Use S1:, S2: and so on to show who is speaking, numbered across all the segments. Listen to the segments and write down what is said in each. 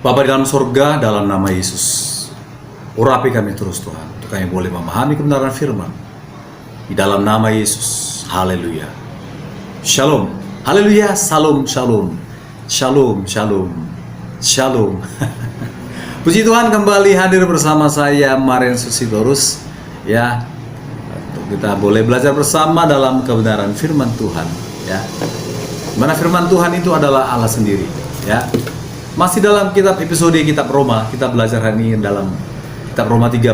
S1: Bapa di dalam surga, dalam nama Yesus, urapi kami terus Tuhan, untuk kami boleh memahami kebenaran firman. Di dalam nama Yesus, haleluya. Shalom, haleluya, shalom, shalom, shalom, shalom, shalom. Puji Tuhan, kembali hadir bersama saya Marian Susitorus, ya, untuk kita boleh belajar bersama dalam kebenaran firman Tuhan, ya. Mana firman Tuhan itu adalah Allah sendiri, ya. Masih dalam kitab Roma, kita belajar hari ini dalam kitab Roma 13.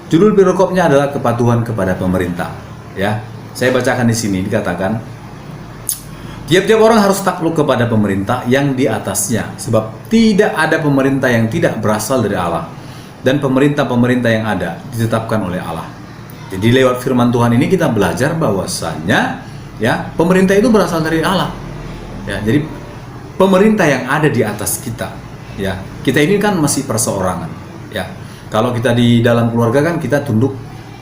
S1: Judul perikopnya adalah kepatuhan kepada pemerintah, ya. Saya bacakan di sini, dikatakan tiap-tiap orang harus takluk kepada pemerintah yang di atasnya, sebab tidak ada pemerintah yang tidak berasal dari Allah, dan pemerintah-pemerintah yang ada ditetapkan oleh Allah. Jadi lewat firman Tuhan ini kita belajar bahwasannya, ya, pemerintah itu berasal dari Allah, ya. Jadi pemerintah yang ada di atas kita, ya. Kita ini kan masih perseorangan, ya. Kalau kita di dalam keluarga kan kita tunduk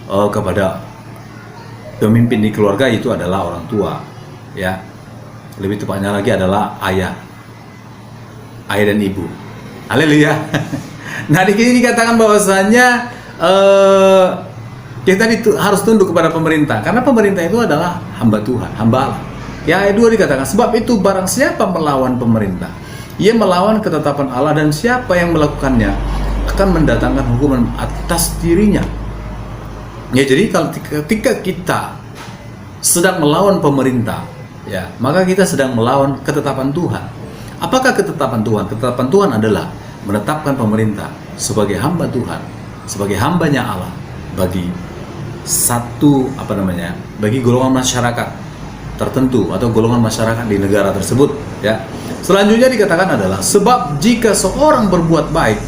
S1: kepada pemimpin di keluarga, itu adalah orang tua, ya. Lebih tepatnya lagi adalah ayah dan ibu. Haleluya. Nah, di sini dikatakan bahwasanya kita harus tunduk kepada pemerintah, karena pemerintah itu adalah hamba Tuhan, hamba Allah. Ya, ayat 2 dikatakan, sebab itu barang siapa melawan pemerintah, ia melawan ketetapan Allah, dan siapa yang melakukannya akan mendatangkan hukuman atas dirinya. Ya, jadi ketika kita sedang melawan pemerintah, ya, maka kita sedang melawan ketetapan Tuhan. Apakah ketetapan Tuhan? Ketetapan Tuhan adalah menetapkan pemerintah sebagai hamba Tuhan, sebagai hambanya Allah bagi bagi golongan masyarakat tertentu atau golongan masyarakat di negara tersebut, ya. Selanjutnya dikatakan adalah sebab jika seorang berbuat baik,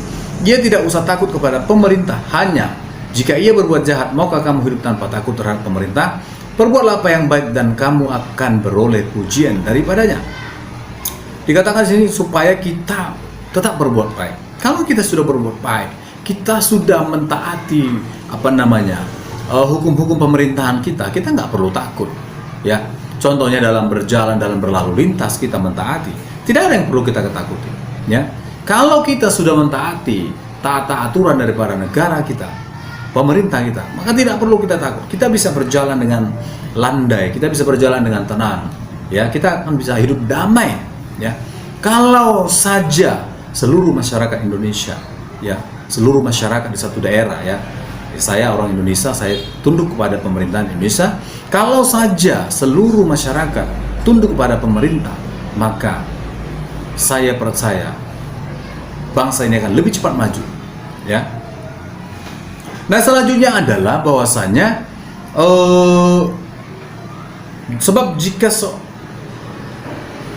S1: dia tidak usah takut kepada pemerintah. Hanya jika ia berbuat jahat, maukah kamu hidup tanpa takut terhadap pemerintah? Perbuatlah apa yang baik dan kamu akan beroleh pujian daripadanya. Dikatakan di sini supaya kita tetap berbuat baik. Kalau kita sudah berbuat baik, kita sudah mentaati hukum-hukum pemerintahan kita nggak perlu takut, ya. Contohnya dalam berjalan, dalam berlalu lintas kita mentaati, tidak ada yang perlu kita ketakuti, ya. Kalau kita sudah mentaati tata aturan daripada negara kita, pemerintah kita, maka tidak perlu kita takut. Kita bisa berjalan dengan landai, kita bisa berjalan dengan tenang, ya. Kita akan bisa hidup damai, ya. Kalau saja seluruh masyarakat Indonesia, ya, seluruh masyarakat di satu daerah, ya. Saya orang Indonesia, saya tunduk kepada pemerintahan Indonesia. Kalau saja seluruh masyarakat tunduk kepada pemerintah, maka saya percaya bangsa ini akan lebih cepat maju, ya. Nah, selanjutnya adalah bahwasanya sebab jika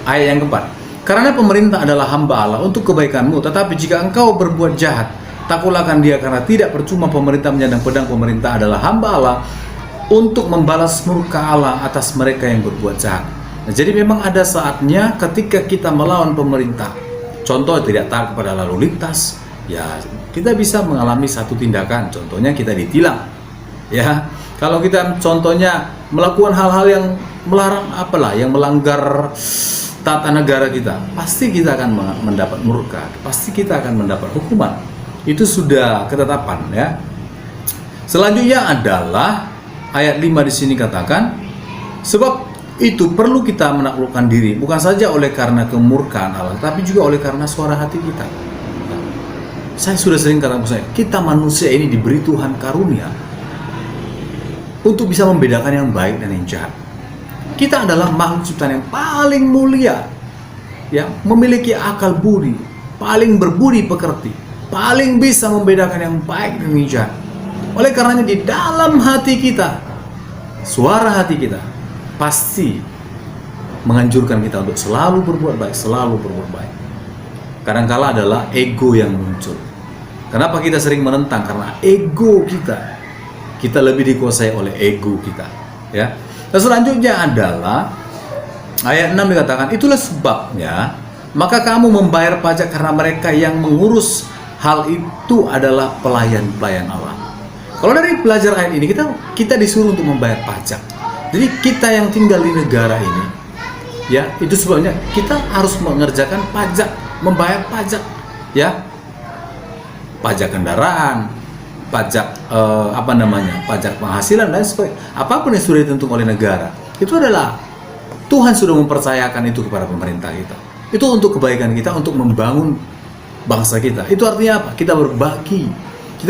S1: ayat yang keempat, karena pemerintah adalah hamba Allah untuk kebaikanmu, tetapi jika engkau berbuat jahat, takulahkan dia, karena tidak percuma pemerintah menyandang pedang. Pemerintah adalah hamba Allah untuk membalas murka Allah atas mereka yang berbuat jahat. Nah, jadi memang ada saatnya ketika kita melawan pemerintah, contoh tidak taat kepada lalu lintas, ya kita bisa mengalami satu tindakan, contohnya kita ditilang, ya. Kalau kita contohnya melakukan hal-hal yang melarang yang melanggar tata negara kita, pasti kita akan mendapat murka, pasti kita akan mendapat hukuman. Itu sudah ketetapan, ya. Selanjutnya adalah ayat 5 di sini katakan, sebab itu perlu kita menaklukkan diri, bukan saja oleh karena kemurkaan Allah, tapi juga oleh karena suara hati kita. Saya sudah sering katakan, kita manusia ini diberi Tuhan karunia untuk bisa membedakan yang baik dan yang jahat. Kita adalah makhluk ciptaan yang paling mulia, ya, memiliki akal budi, paling berbudi pekerti, paling bisa membedakan yang baik dan yang jahat. Oleh karenanya di dalam hati kita, suara hati kita pasti menganjurkan kita untuk selalu berbuat baik, selalu berbuat baik. Kadangkala adalah ego yang muncul. Kenapa kita sering menentang? Karena ego kita lebih dikuasai oleh ego kita, ya. Dan selanjutnya adalah ayat 6 dikatakan, itulah sebabnya maka kamu membayar pajak, karena mereka yang mengurus hal itu adalah pelayan-pelayan Allah. Kalau dari belajar ayat ini, kita disuruh untuk membayar pajak. Jadi kita yang tinggal di negara ini, ya, itu sebabnya kita harus mengerjakan pajak, membayar pajak. ya, pajak kendaraan, pajak pajak penghasilan dan sebagainya. Apapun yang sudah ditentukan oleh negara, itu adalah Tuhan sudah mempercayakan itu kepada pemerintah kita. Itu untuk kebaikan kita, untuk membangun bangsa kita. Itu artinya apa? Kita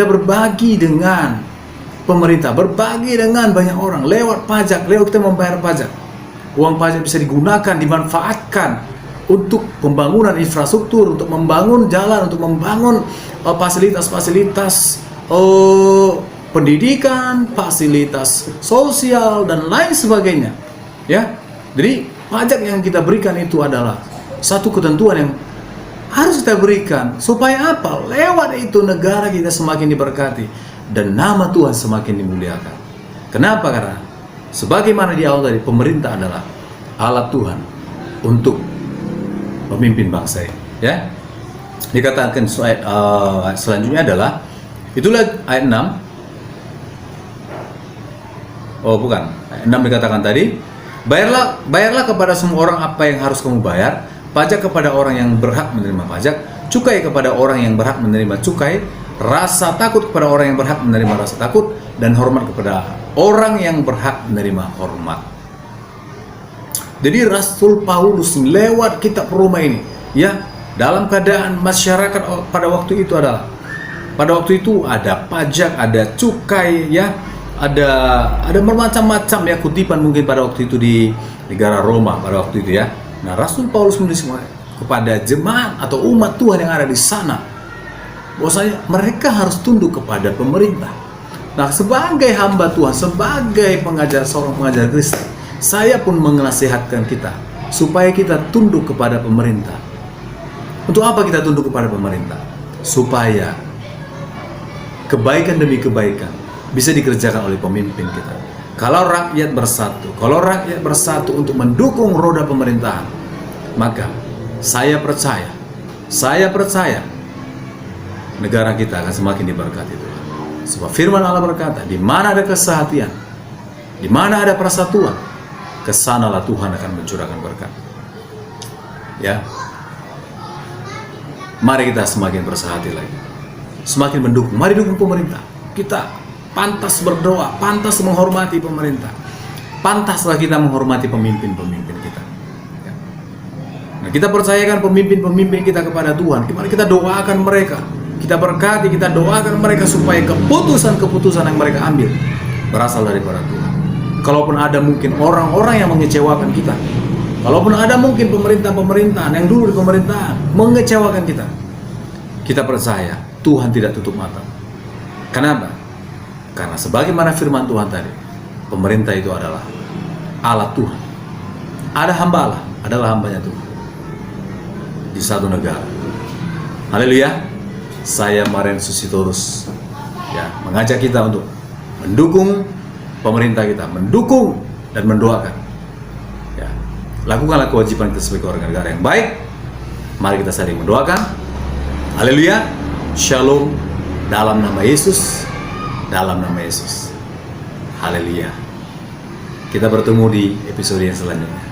S1: berbagi dengan pemerintah, berbagi dengan banyak orang lewat pajak, lewat kita membayar pajak. Uang pajak bisa digunakan, dimanfaatkan untuk pembangunan infrastruktur, untuk membangun jalan, untuk membangun fasilitas-fasilitas pendidikan, fasilitas sosial dan lain sebagainya. Ya, jadi pajak yang kita berikan itu adalah satu ketentuan yang harus kita berikan supaya apa? Lewat itu negara kita semakin diberkati dan nama Tuhan semakin dimuliakan. Kenapa? Karena sebagaimana di awal tadi, pemerintah adalah alat Tuhan untuk memimpin bangsa ini. Ya, dikatakan ayat selanjutnya adalah, itulah ayat 6. Oh bukan, ayat 6 dikatakan tadi, bayarlah kepada semua orang apa yang harus kamu bayar, pajak kepada orang yang berhak menerima pajak, cukai kepada orang yang berhak menerima cukai, rasa takut kepada orang yang berhak menerima rasa takut, dan hormat kepada orang yang berhak menerima hormat. Jadi Rasul Paulus lewat kitab Roma ini, ya, dalam keadaan masyarakat pada waktu itu adalah, pada waktu itu ada pajak, ada cukai, ya, ada bermacam-macam ya kutipan mungkin pada waktu itu di negara Roma pada waktu itu, ya. Nah, Rasul Paulus menulis kepada jemaat atau umat Tuhan yang ada di sana, bahwasanya mereka harus tunduk kepada pemerintah. Nah, sebagai hamba Tuhan, sebagai seorang pengajar Kristen, saya pun menasihatkan kita supaya kita tunduk kepada pemerintah. Untuk apa kita tunduk kepada pemerintah? Supaya kebaikan demi kebaikan bisa dikerjakan oleh pemimpin kita. Kalau rakyat bersatu untuk mendukung roda pemerintahan, maka saya percaya negara kita akan semakin diberkati Tuhan. Sebab firman Allah berkata, di mana ada kesehatan, di mana ada persatuan, kesanalah Tuhan akan mencurahkan berkat. Ya, mari kita semakin bersahati lagi, semakin mendukung. Mari dukung pemerintah. Kita pantas berdoa, pantas menghormati pemerintah, pantaslah kita menghormati pemimpin-pemimpin kita. Ya. Nah, kita percayakan pemimpin-pemimpin kita kepada Tuhan. Mari kita doakan mereka, kita berkati, kita doakan mereka supaya keputusan-keputusan yang mereka ambil berasal daripada Tuhan. Kalaupun ada mungkin orang-orang yang mengecewakan kita, kalaupun ada mungkin pemerintahan yang dulu di pemerintahan mengecewakan kita, kita percaya Tuhan tidak tutup mata. Kenapa? Karena sebagaimana firman Tuhan tadi, pemerintah itu adalah alat Tuhan. Ada hamba Allah, adalah hambanya Tuhan di satu negara. Haleluya. Saya Marian Susitorus, ya, mengajak kita untuk mendukung pemerintah kita, mendukung dan mendoakan. Ya, lakukanlah kewajiban kita sebagai warga negara yang baik. Mari kita saling mendoakan. Haleluya. Shalom dalam nama Yesus. Dalam nama Yesus. Haleluya. Kita bertemu di episode yang selanjutnya.